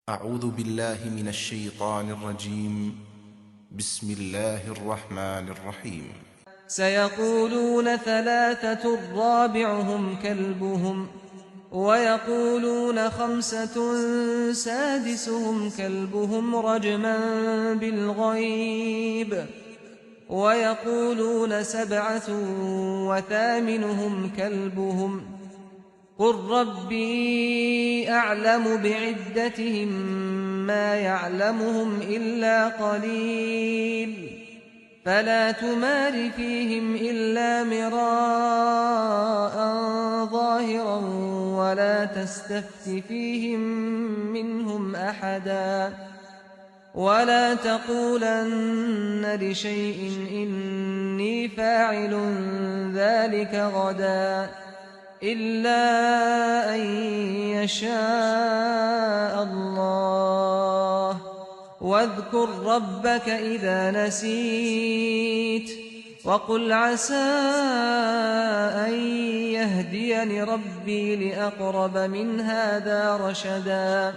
أعوذ بالله من الشيطان الرجيم. بسم الله الرحمن الرحيم. سيقولون ثلاثة رابعهم كلبهم ويقولون خمسة سادسهم كلبهم رجما بالغيب ويقولون سبعة وثامنهم كلبهم قل ربي أعلم بعدتهم ما يعلمهم إلا قليل فلا تمار فيهم إلا مراء ظاهرا ولا تستفت فيهم منهم أحدا ولا تقولن لشيء إني فاعل ذلك غدا إلا أن يشاء الله واذكر ربك إذا نسيت وقل عسى أن يهديني ربي لأقرب من هذا رشدا.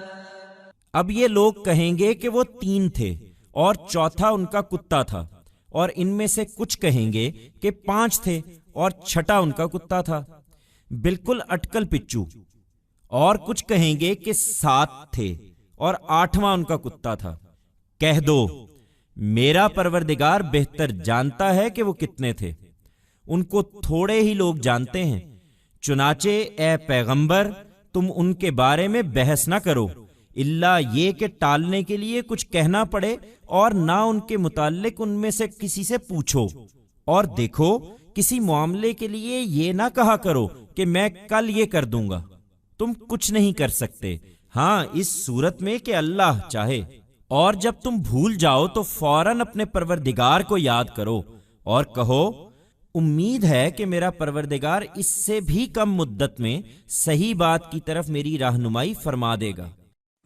اب یہ لوگ کہیں گے کہ وہ 3 تھے اور چوتھا ان کا کتا تھا، اور ان میں سے کچھ کہیں گے کہ 5 تھے اور چھٹا ان کا کتا تھا، بالکل اٹکل پچو، اور کچھ کہیں گے کہ 7 تھے اور 8واں ان کا کتا تھا. کہہ دو میرا پروردگار بہتر جانتا ہے کہ وہ کتنے تھے، ان کو تھوڑے ہی لوگ جانتے ہیں. چنانچہ اے پیغمبر تم ان کے بارے میں بحث نہ کرو الا یہ کہ ٹالنے کے لیے کچھ کہنا پڑے، اور نہ ان کے متعلق ان میں سے کسی سے پوچھو. اور دیکھو کسی معاملے کے لیے یہ نہ کہا کرو کہ میں کل یہ کر دوں گا، تم کچھ نہیں کر سکتے، ہاں اس صورت میں کہ اللہ چاہے. اور جب تم بھول جاؤ تو فوراً اپنے پروردگار کو یاد کرو اور کہو امید ہے کہ میرا پروردگار اس سے بھی کم مدت میں صحیح بات کی طرف میری رہنمائی فرما دے گا.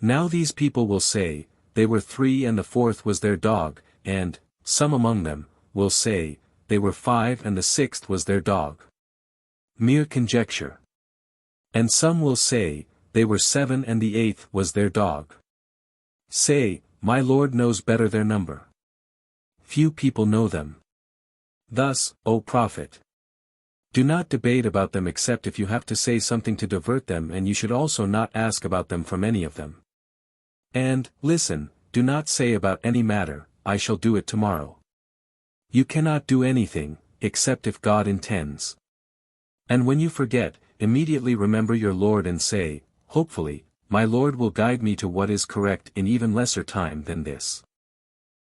Now these people will say, they were 3 and the 4th was their dog, and some among them will say, they were 5 and the 6th was their dog. Mere conjecture. And some will say, they were 7 and the 8th was their dog. Say, my Lord knows better their number. Few people know them. Thus, O Prophet, do not debate about them except if you have to say something to divert them, and you should also not ask about them from any of them. And, listen, do not say about any matter, I shall do it tomorrow. You cannot do anything, except if God intends. And when you forget, immediately remember your Lord and say, hopefully, my Lord will guide me to what is correct in even lesser time than this.